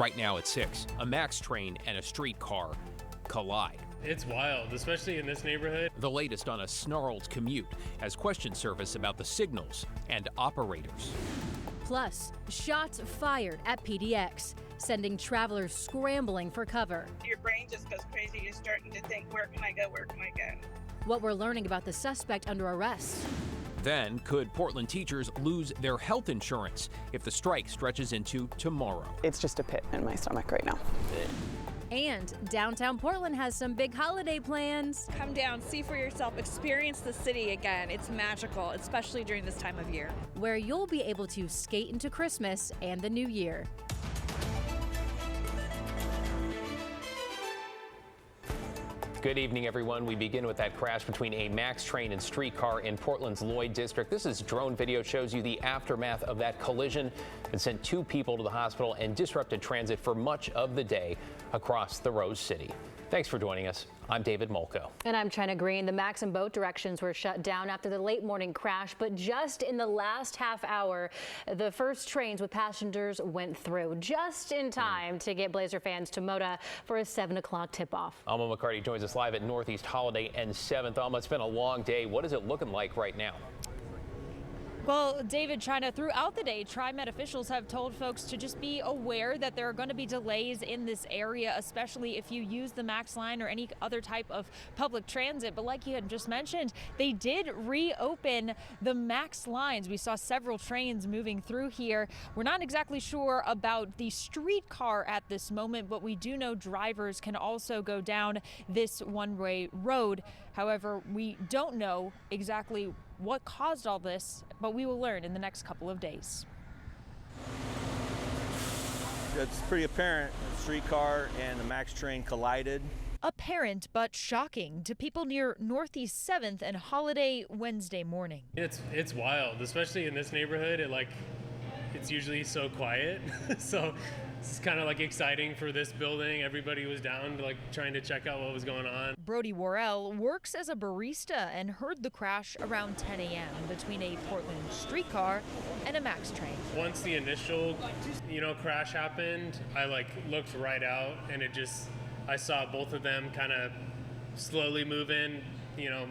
Right now at 6, a MAX train and a streetcar collide. It's wild, especially in this neighborhood. The latest on a snarled commute as questions surface about the signals and operators. Plus, shots fired at PDX, sending travelers scrambling for cover. Your brain just goes crazy. You're starting to think, where can I go? Where can I go? What we're learning about the suspect under arrest. Then, could Portland teachers lose their health insurance if the strike stretches into tomorrow? It's just a pit in my stomach right now. And downtown Portland has some big holiday plans. Come down, see for yourself, experience the city again. It's magical, especially during this time of year. Where you'll be able to skate into Christmas and the New Year. Good evening, everyone. We begin with that crash between a MAX train and streetcar in Portland's Lloyd district. This is drone video, shows you the aftermath of that collision. It sent 2 people to the hospital and disrupted transit for much of the day across the Rose City. Thanks for joining us. I'm David Molko. And I'm China Green. The MAX and boat directions were shut down after the late morning crash, but just in the last half hour, the first trains with passengers went through just in time to get Blazer fans to Moda for a 7 o'clock tip-off. Alma McCarty joins us live at Northeast Holiday and 7th. Alma, it's been a long day. What is it looking like right now? Well, David, China, throughout the day, TriMet officials have told folks to just be aware that there are going to be delays in this area, especially if you use the MAX line or any other type of public transit. But like you had just mentioned, they did reopen the MAX lines. We saw several trains moving through here. We're not exactly sure about the streetcar at this moment, but we do know drivers can also go down this one-way road. However, we don't know exactly what caused all this, but we will learn in the next couple of days. It's pretty apparent. The streetcar and the MAX train collided. Apparent but shocking to people near Northeast 7th and Holiday Wednesday morning. It's wild, especially in this neighborhood. It's usually so quiet. So it's kind of like exciting for this building. Everybody was down trying to check out what was going on. Brody Worrell works as a barista and heard the crash around 10 a.m. between a Portland streetcar and a MAX train. Once the initial, crash happened, I looked right out and I saw both of them kind of slowly move in.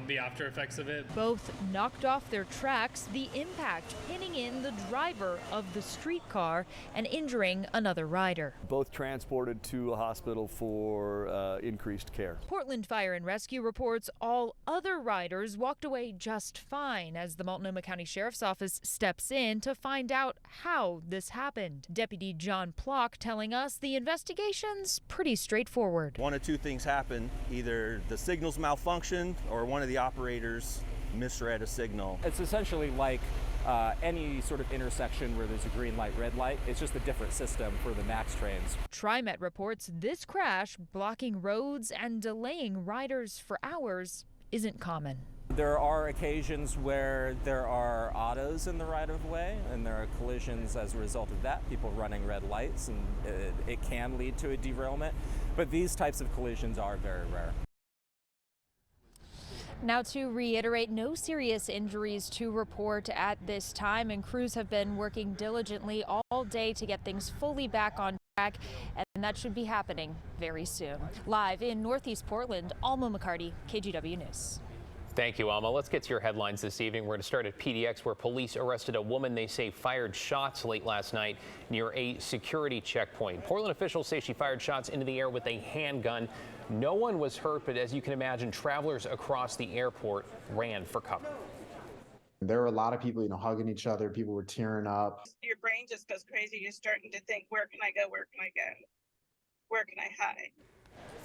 The after effects of it. Both knocked off their tracks, the impact pinning in the driver of the streetcar and injuring another rider. Both transported to a hospital for increased care. Portland Fire and Rescue reports all other riders walked away just fine as the Multnomah County Sheriff's Office steps in to find out how this happened. Deputy John Plock telling us the investigation's pretty straightforward. One of 2 things happened. Either the signals malfunctioned or one of the operators misread a signal. It's essentially like any sort of intersection where there's a green light, red light. It's just a different system for the MAX trains. TriMet reports this crash, blocking roads and delaying riders for hours, isn't common. There are occasions where there are autos in the right-of-way and there are collisions as a result of that, people running red lights, and it can lead to a derailment. But these types of collisions are very rare. Now, to reiterate, no serious injuries to report at this time, and crews have been working diligently all day to get things fully back on track, and that should be happening very soon. Live in Northeast Portland, Alma McCarty, KGW News. Thank you, Alma. Let's get to your headlines this evening. We're going to start at PDX, where police arrested a woman they say fired shots late last night near a security checkpoint. Portland officials say she fired shots into the air with a handgun. No one was hurt, but as you can imagine, travelers across the airport ran for cover. There were a lot of people, hugging each other. People were tearing up. Your brain just goes crazy. You're starting to think, where can I go? Where can I go? Where can I hide?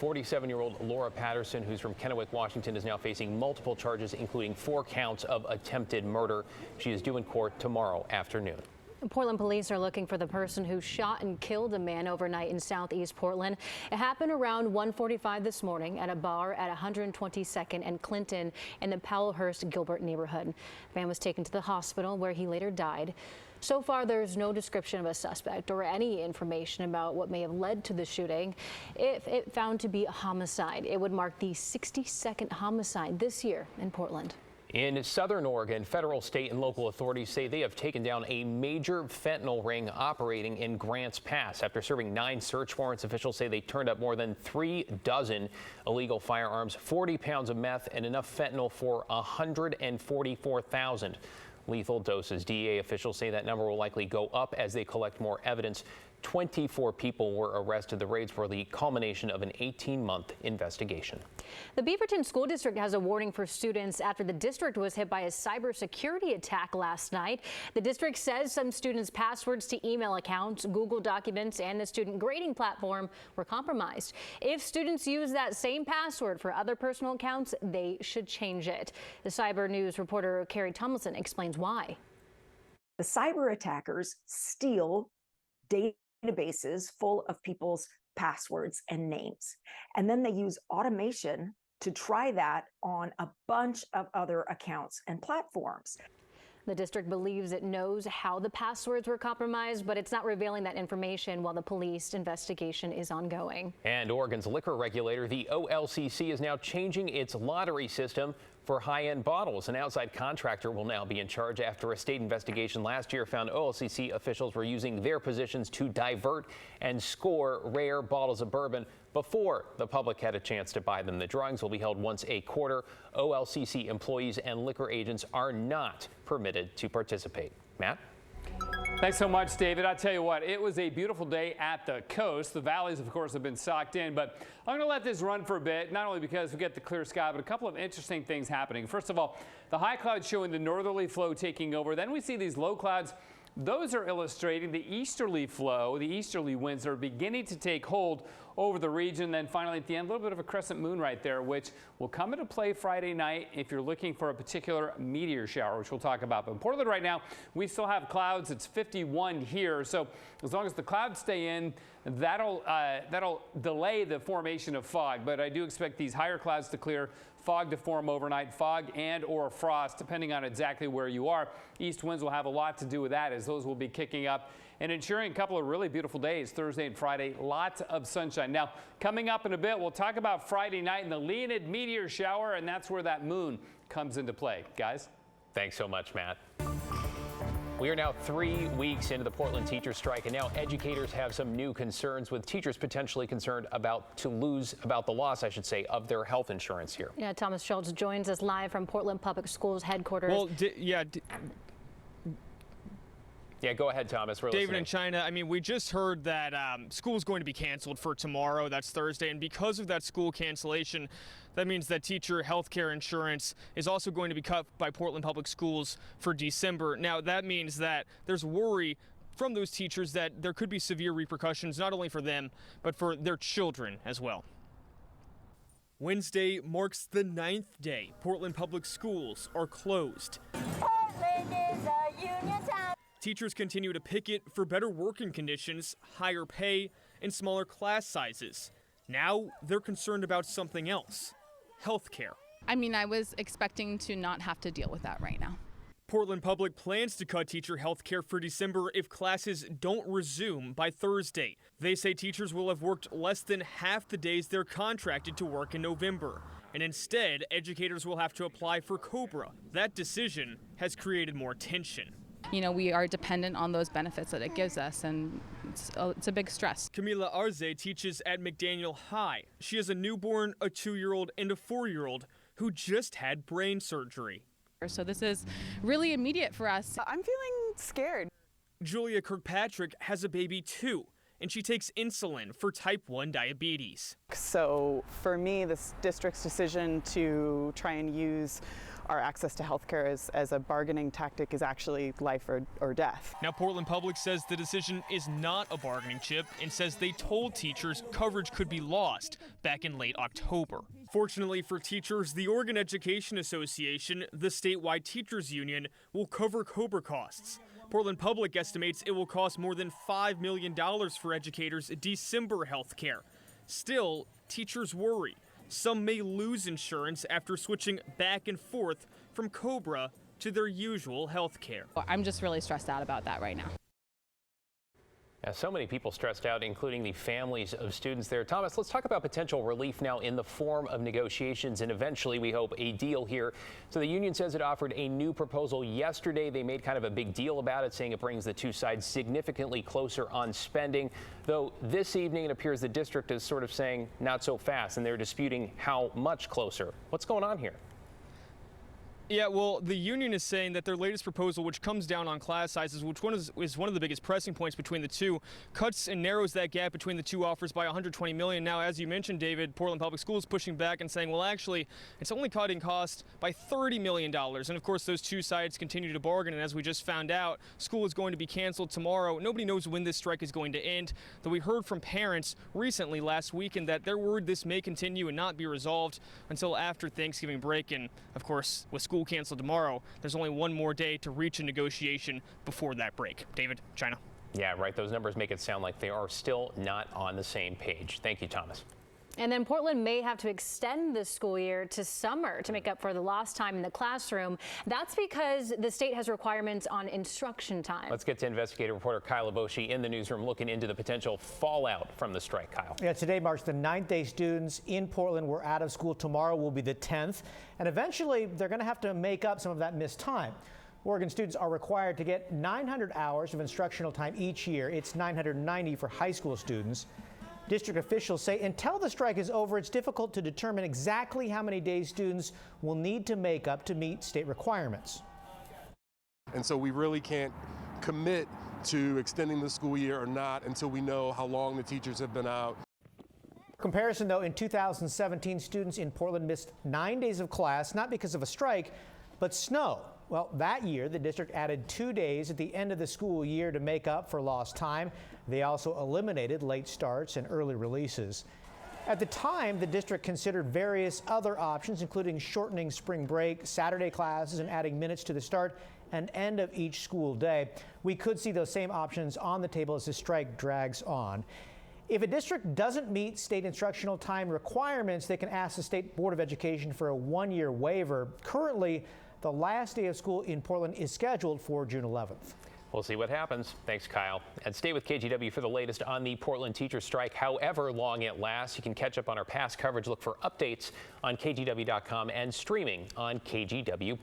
47-year-old Laura Patterson, who's from Kennewick, Washington, is now facing multiple charges, including 4 counts of attempted murder. She is due in court tomorrow afternoon. Portland police are looking for the person who shot and killed a man overnight in southeast Portland. It happened around 1:45 this morning at a bar at 122nd and Clinton in the Powellhurst Gilbert neighborhood. The man was taken to the hospital where he later died. So far, there's no description of a suspect or any information about what may have led to the shooting. If it found to be a homicide, it would mark the 62nd homicide this year in Portland. In southern Oregon, federal, state, and local authorities say they have taken down a major fentanyl ring operating in Grants Pass. After serving 9 search warrants, officials say they turned up more than 3 dozen illegal firearms, 40 pounds of meth, and enough fentanyl for 144,000 lethal doses. DEA officials say that number will likely go up as they collect more evidence. 24 people were arrested. The raids were the culmination of an 18-month investigation. The Beaverton School District has a warning for students after the district was hit by a cybersecurity attack last night. The district says some students' passwords to email accounts, Google Documents, and the student grading platform were compromised. If students use that same password for other personal accounts, they should change it. The Cyber News reporter Carrie Tomlinson explains why. The cyber attackers steal databases full of people's passwords and names. And then they use automation to try that on a bunch of other accounts and platforms. The district believes it knows how the passwords were compromised, but it's not revealing that information while the police investigation is ongoing. And Oregon's liquor regulator, the OLCC, is now changing its lottery system for high-end bottles. An outside contractor will now be in charge after a state investigation last year found OLCC officials were using their positions to divert and score rare bottles of bourbon before the public had a chance to buy them. The drawings will be held once a quarter. OLCC employees and liquor agents are not permitted to participate. Matt? Thanks so much, David. I tell you what, it was a beautiful day at the coast. The valleys, of course, have been socked in, but I'm going to let this run for a bit, not only because we get the clear sky, but a couple of interesting things happening. First of all, the high clouds showing the northerly flow taking over. Then we see these low clouds. Those are illustrating the easterly flow. The easterly winds are beginning to take hold over the region. Then finally at the end, a little bit of a crescent moon right there, which will come into play Friday night if you're looking for a particular meteor shower, which we'll talk about. But in Portland right now, we still have clouds. It's 51 here. So as long as the clouds stay in, that'll delay the formation of fog. But I do expect these higher clouds to clear, fog to form overnight, fog and or frost, depending on exactly where you are. East winds will have a lot to do with that, as those will be kicking up and ensuring a couple of really beautiful days, Thursday and Friday, lots of sunshine. Now, coming up in a bit, we'll talk about Friday night and the Leonid meteor shower, and that's where that moon comes into play. Guys? Thanks so much, Matt. We are now 3 weeks into the Portland teacher strike, and now educators have some new concerns, with teachers potentially concerned about the loss, I should say, of their health insurance here. Yeah, Thomas Schultz joins us live from Portland Public Schools headquarters. Well, yeah, go ahead, Thomas. We're David listening. in China, I mean, we just heard that school is going to be canceled for tomorrow. That's Thursday. And because of that school cancellation, that means that teacher health care insurance is also going to be cut by Portland Public Schools for December. Now, that means that there's worry from those teachers that there could be severe repercussions, not only for them, but for their children as well. Wednesday marks the 9th day Portland Public Schools are closed. Portland is a union town. Teachers continue to picket for better working conditions, higher pay, and smaller class sizes. Now they're concerned about something else: health care. I mean, I was expecting to not have to deal with that right now. Portland Public plans to cut teacher health care for December if classes don't resume by Thursday. They say teachers will have worked less than half the days they're contracted to work in November. And instead, educators will have to apply for COBRA. That decision has created more tension. You know, we are dependent on those benefits that it gives us, and it's a big stress. Camila Arze teaches at McDaniel High. She has a newborn, a 2-year-old, and a 4-year-old who just had brain surgery. So this is really immediate for us. I'm feeling scared. Julia Kirkpatrick has a baby too, and she takes insulin for type 1 diabetes. So for me, this district's decision to try and use our access to healthcare as a bargaining tactic is actually life or death. Now, Portland Public says the decision is not a bargaining chip and says they told teachers coverage could be lost back in late October. Fortunately for teachers, the Oregon Education Association, the statewide teachers union, will cover COBRA costs. Portland Public estimates it will cost more than $5 million for educators' December health care. Still, teachers worry some may lose insurance after switching back and forth from COBRA to their usual health care. I'm just really stressed out about that right now. So many people stressed out, including the families of students there. Thomas, let's talk about potential relief now in the form of negotiations and eventually, we hope, a deal here. So the union says it offered a new proposal yesterday. They made kind of a big deal about it, saying it brings the two sides significantly closer on spending. Though this evening, it appears the district is sort of saying not so fast, and they're disputing how much closer. What's going on here? Yeah, well, the union is saying that their latest proposal, which comes down on class sizes, which is one of the biggest pressing points between the two, cuts and narrows that gap between the two offers by $120 million. Now, as you mentioned, David, Portland Public Schools pushing back and saying, well, actually, it's only cutting costs by $30 million. And of course, those two sides continue to bargain. And as we just found out, school is going to be canceled tomorrow. Nobody knows when this strike is going to end. Though we heard from parents recently last weekend that they're worried this may continue and not be resolved until after Thanksgiving break. And of course, with school canceled tomorrow, there's only one more day to reach a negotiation before that break. David, China. Yeah, right. Those numbers make it sound like they are still not on the same page. Thank you, Thomas. And then Portland may have to extend the school year to summer to make up for the lost time in the classroom. That's because the state has requirements on instruction time. Let's get to investigative reporter Kyle Aboshi in the newsroom looking into the potential fallout from the strike. Kyle. Yeah, today marks the 9th day students in Portland were out of school. Tomorrow will be the 10th. And eventually they're going to have to make up some of that missed time. Oregon students are required to get 900 hours of instructional time each year. It's 990 for high school students. District officials say until the strike is over, it's difficult to determine exactly how many days students will need to make up to meet state requirements. And so we really can't commit to extending the school year or not until we know how long the teachers have been out. Comparison, though, in 2017, students in Portland missed 9 days of class, not because of a strike, but snow. Well, that year, the district added 2 days at the end of the school year to make up for lost time. They also eliminated late starts and early releases. At the time, the district considered various other options, including shortening spring break, Saturday classes, and adding minutes to the start and end of each school day. We could see those same options on the table as the strike drags on. If a district doesn't meet state instructional time requirements, they can ask the State Board of Education for a one-year waiver. Currently, the last day of school in Portland is scheduled for June 11th. We'll see what happens. Thanks, Kyle. And stay with KGW for the latest on the Portland teacher strike, however long it lasts. You can catch up on our past coverage. Look for updates on KGW.com and streaming on KGW+.